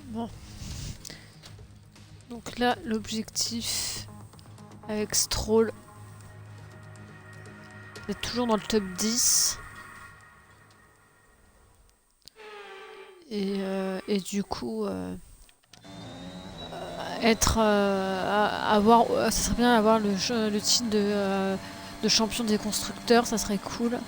Bon. Donc là, l'objectif avec Stroll, d'être toujours dans le top 10. Et du coup, ça serait bien d'avoir le titre de champion des constructeurs, ça serait cool.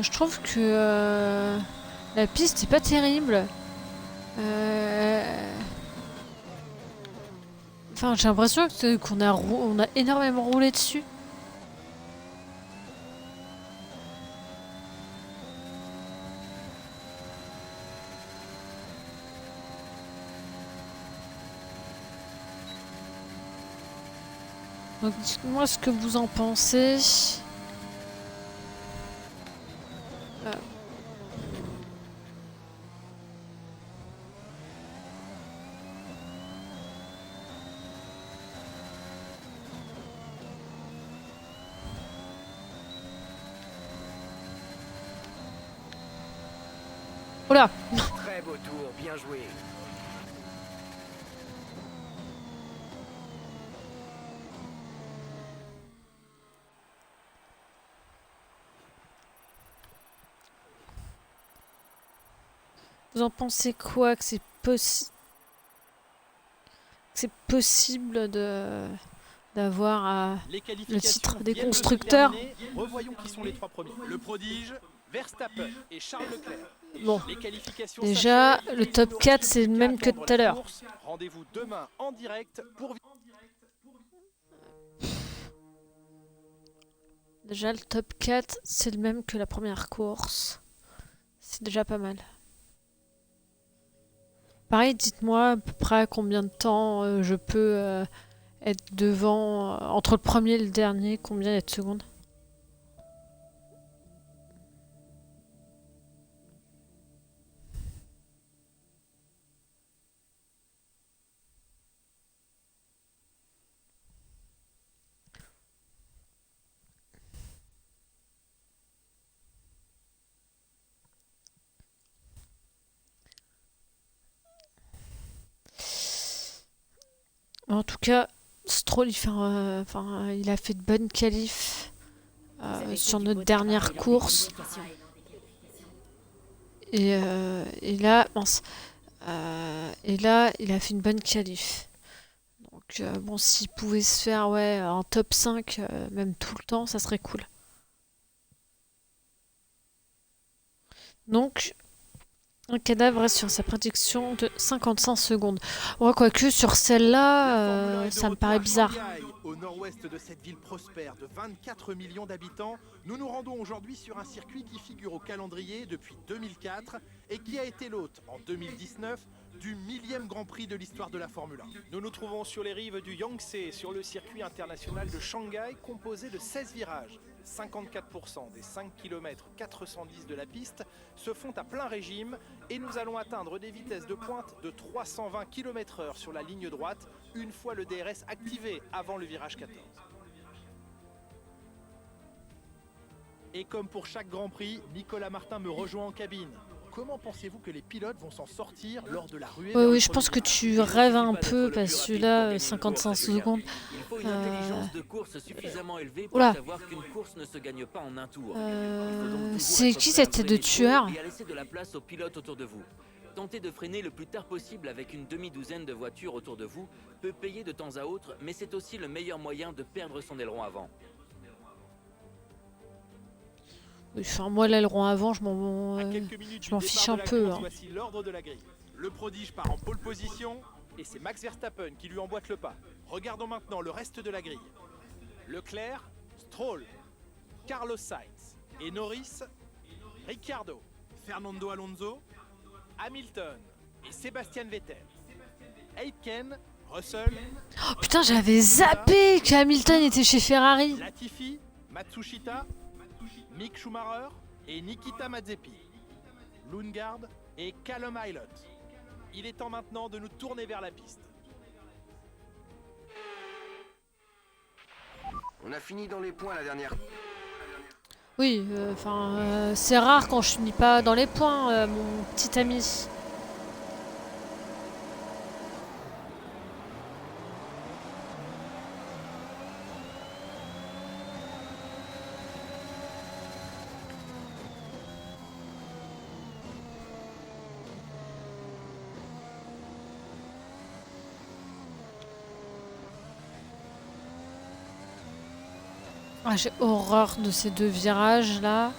Je trouve que la piste est pas terrible. Enfin, j'ai l'impression qu'on a énormément roulé dessus. Donc dites-moi ce que vous en pensez. Oula. Très beau tour, bien joué. Vous en pensez quoi? Que c'est possible d'avoir le titre des constructeurs? Revoyons qui sont les trois premiers. Le prodige, Verstappen et Charles Leclerc. Bon, Les qualifications déjà, s'achèvent. le top 4, c'est le même que tout à l'heure. Rendez-vous demain en direct pour... Déjà, le top 4, c'est le même que la première course. C'est déjà pas mal. Pareil, dites-moi à peu près combien de temps je peux être devant, entre le premier et le dernier, combien il y a de secondes? En tout cas, Stroll, il a fait de bonnes qualifs sur notre dernière course. Et là, il a fait une bonne qualif. Donc bon, s'il pouvait se faire un top 5, même tout le temps, ça serait cool. Donc, un cadavre reste sur sa prédiction de 55 secondes. Ouais, quoique sur celle-là, ça me paraît bizarre. Au nord-ouest de cette ville prospère de 24 millions d'habitants, nous nous rendons aujourd'hui sur un circuit qui figure au calendrier depuis 2004 et qui a été l'hôte en 2019 du 1000e Grand Prix de l'histoire de la Formule 1. Nous nous trouvons sur les rives du Yangtze, sur le circuit international de Shanghai, composé de 16 virages. 54% des 5 km 410 de la piste se font à plein régime et nous allons atteindre des vitesses de pointe de 320 km/h sur la ligne droite une fois le DRS activé avant le virage 14. Et comme pour chaque Grand Prix, Nicolas Martin me rejoint en cabine. Comment pensez-vous que les pilotes vont s'en sortir lors de la ruée? Oui, je pense que tu rêves un peu parce que là, 55 secondes. Il faut une intelligence de course suffisamment élevée pour Oula. savoir qu'une course ne se gagne pas en un tour. C'est qui cette tête de tueur? Et à laisser de la place aux pilotes autour de vous. Tenter de freiner le plus tard possible avec une demi-douzaine de voitures autour de vous peut payer de temps à autre, mais c'est aussi le meilleur moyen de perdre son aileron avant. Enfin, moi, l'aileron avant, je m'en fiche un peu. Hein. Voici l'ordre de la grille. Le prodige part en pole position et c'est Max Verstappen qui lui emboîte le pas. Regardons maintenant le reste de la grille. Leclerc, Stroll, Carlos Sainz et Norris, Ricciardo, Fernando Alonso, Hamilton et Sébastien Vettel. Aitken, Russell, Oh putain, j'avais zappé que Hamilton était chez Ferrari. Latifi, Matsushita, Mick Schumacher et Nikita Mazepin. Lundgaard et Callum Ilott. Il est temps maintenant de nous tourner vers la piste. On a fini dans les points la dernière. Oui, c'est rare quand je finis pas dans les points, mon petit ami. Ah, j'ai horreur de ces deux virages là.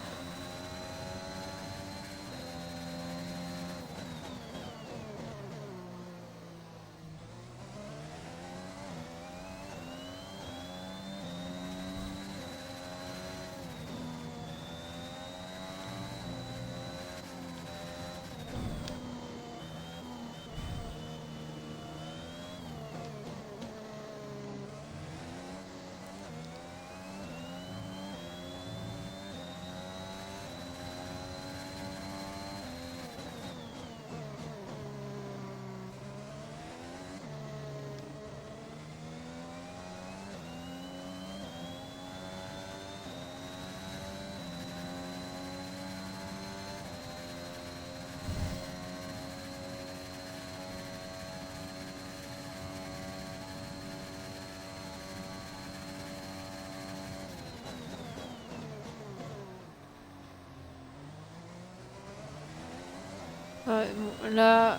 Ouais, bon, là,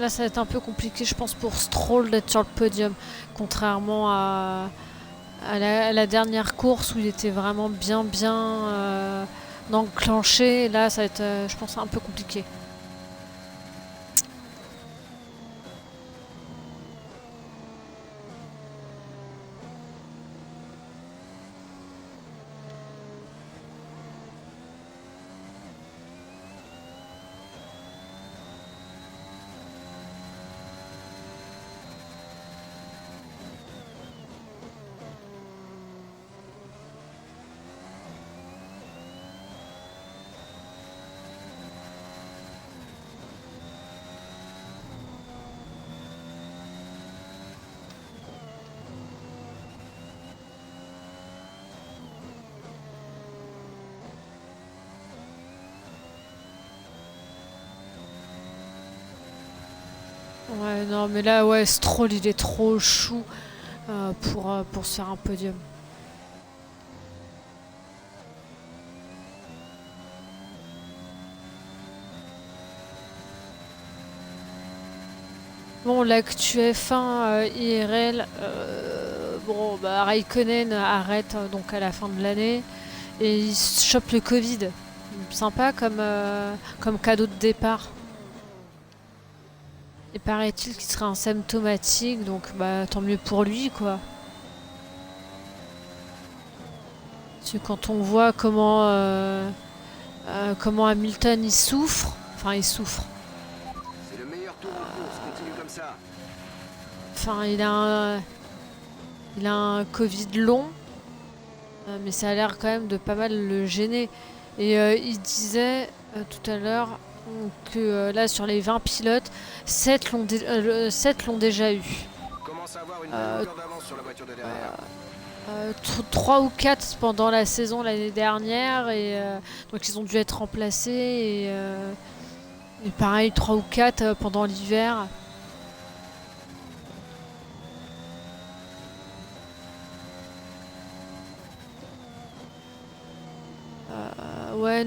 ça va être un peu compliqué, je pense, pour Stroll d'être sur le podium. Contrairement à la dernière course où il était vraiment bien enclenché. Là, ça va être, je pense, un peu compliqué. Ouais, non, mais là, ouais, Stroll, il est trop chou pour se faire un podium. Bon, l'actu F1 IRL, bon, bah, Raikkonen arrête donc à la fin de l'année et il se chope le Covid. Sympa comme cadeau de départ. Et paraît-il qu'il serait asymptomatique, donc bah tant mieux pour lui quoi. Parce que quand on voit comment Hamilton il souffre, enfin il souffre. C'est le meilleur tour en course, continue comme ça. Enfin il a un Covid long, mais ça a l'air quand même de pas mal le gêner. Et il disait tout à l'heure que là sur les 20 pilotes, 7 l'ont déjà eu. Commence à avoir une bonne longueur d'avance sur la voiture de derrière. 3 ou 4 pendant la saison l'année dernière et donc ils ont dû être remplacés et pareil 3 ou 4 pendant l'hiver. Ouais.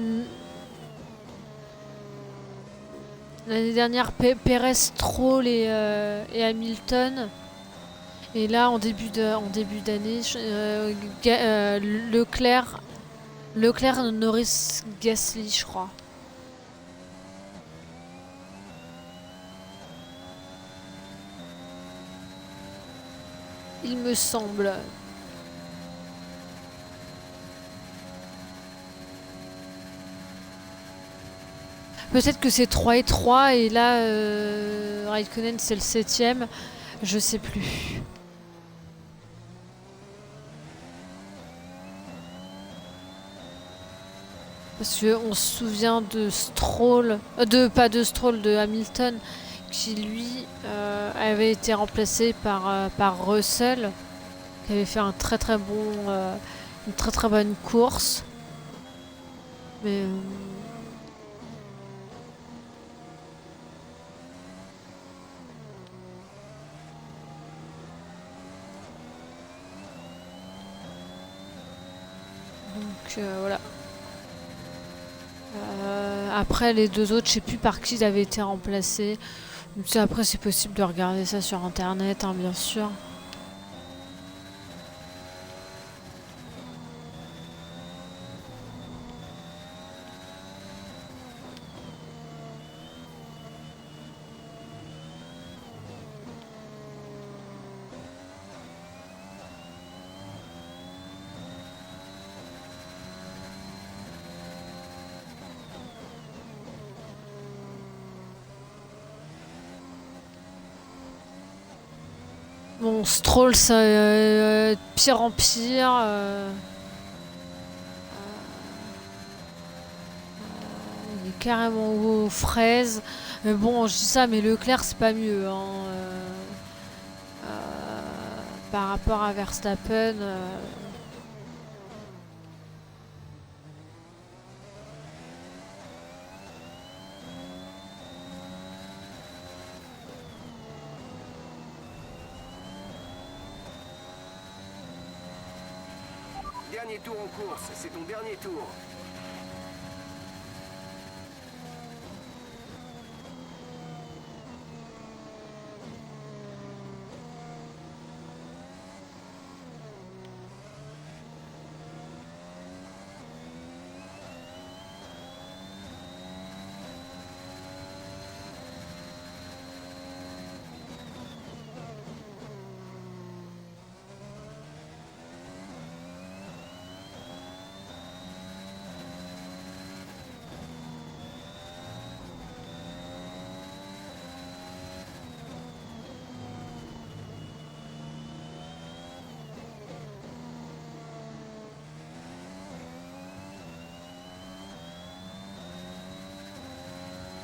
L'année dernière, Perez, Stroll et Hamilton. Et là, en début d'année, Leclerc, Norris, Gasly, je crois. il me semble. Peut-être que c'est 3 et 3 et là Raikkonen c'est le 7ème, je sais plus. Parce qu'on se souvient de Stroll, pas de Stroll, de Hamilton, qui lui avait été remplacé par Russell, qui avait fait un une très très bonne course. Mais donc voilà. Après les deux autres, je sais plus par qui il avait été remplacé. Après c'est possible de regarder ça sur internet, hein, bien sûr. Bon, Stroll, ça pire en pire. Il est carrément aux fraises. Mais bon, je dis ça, mais Leclerc, c'est pas mieux. Hein, par rapport à Verstappen. Dernier tour en course, c'est ton dernier tour.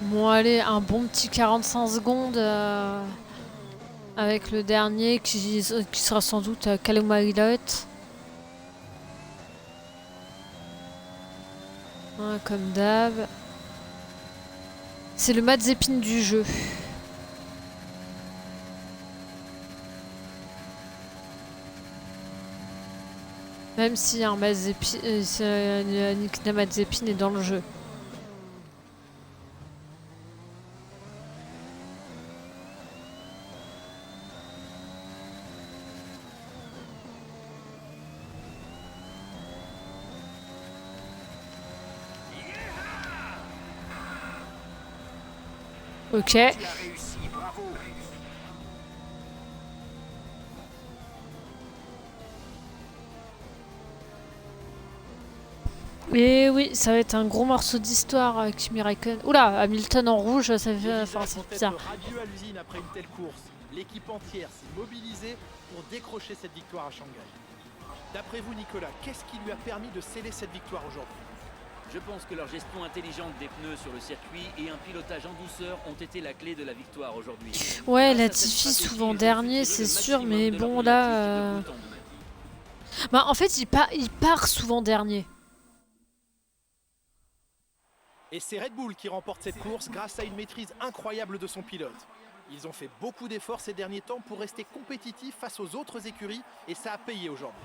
Bon, allez, un bon petit 45 secondes avec le dernier qui sera sans doute Callum Ilott. Ouais, comme d'hab. C'est le Mazepin du jeu. Même si un Mazepin, Nikita Mazepin est dans le jeu. Ok. Tu as réussi, bravo. Et oui, ça va être un gros morceau d'histoire, Kimi Raikkonen. Oula, Hamilton en rouge, ça fait... Les Enfin, visages c'est vont bizarre. être radieux à l'usine après une telle course. L'équipe entière s'est mobilisée pour décrocher cette victoire à Shanghai. D'après vous, Nicolas, qu'est-ce qui lui a permis de sceller cette victoire aujourd'hui? Je pense que leur gestion intelligente des pneus sur le circuit et un pilotage en douceur ont été la clé de la victoire aujourd'hui. Ouais, Grâce à Latifi cette stratégie, souvent ils ont dernier, tiré c'est le sûr, maximum mais de leur bon, relatif là... de bout en bout. Bah, en fait, il part souvent dernier. Et c'est Red Bull qui remporte cette course grâce à une maîtrise incroyable de son pilote. Ils ont fait beaucoup d'efforts ces derniers temps pour rester compétitifs face aux autres écuries et ça a payé aujourd'hui.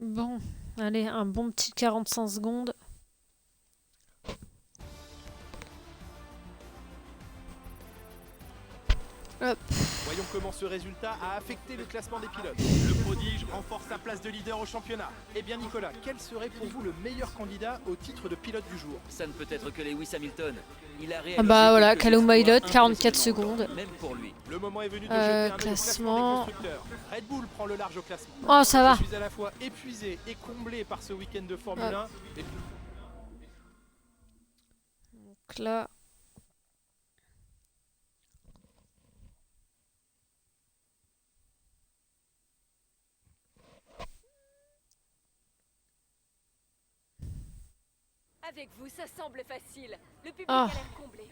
Bon, allez, un bon petit 45 secondes. Hop. Voyons comment ce résultat a affecté le classement des pilotes. Le prodige renforce sa place de leader au championnat. Eh bien Nicolas, quel serait pour vous le meilleur candidat au titre de pilote du jour? Ça ne peut être que Lewis Hamilton. Il a Ah réalisé bah voilà, quelques Callum exploits Ilott, 44 impressionnants, secondes. même pour lui. Le moment est venu de jeter un œil au classement. classement des constructeurs. Red Bull prend le large au classement. Oh, ça va. Je suis à la fois épuisé et comblé par ce week-end de Formule 1. Et Donc là... Avec vous, ça semble facile. Le public Ah. a l'air comblé.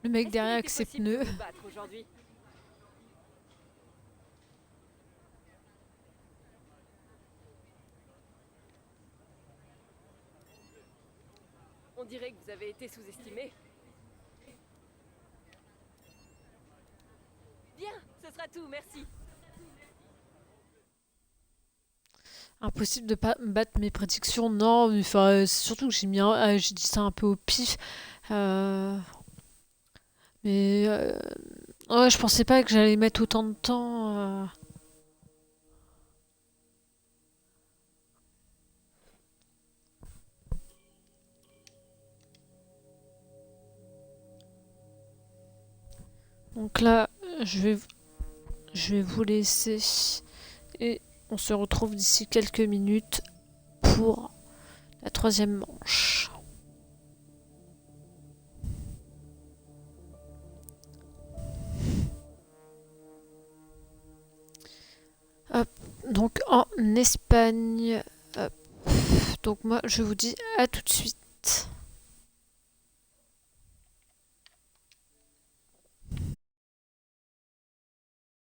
Le mec Est-ce derrière qu'il avec était ses possible de pneus. vous battre aujourd'hui? On dirait que vous avez été sous-estimé. Bien, ce sera tout, merci. Impossible de pas me battre mes prédictions, non, mais enfin, c'est surtout que j'ai dit ça un peu au pif. Mais ouais, je pensais pas que j'allais mettre autant de temps. Donc là, je vais vous laisser et on se retrouve d'ici quelques minutes pour la 3e manche. Hop, donc en Espagne. Hop. Donc moi, je vous dis à tout de suite.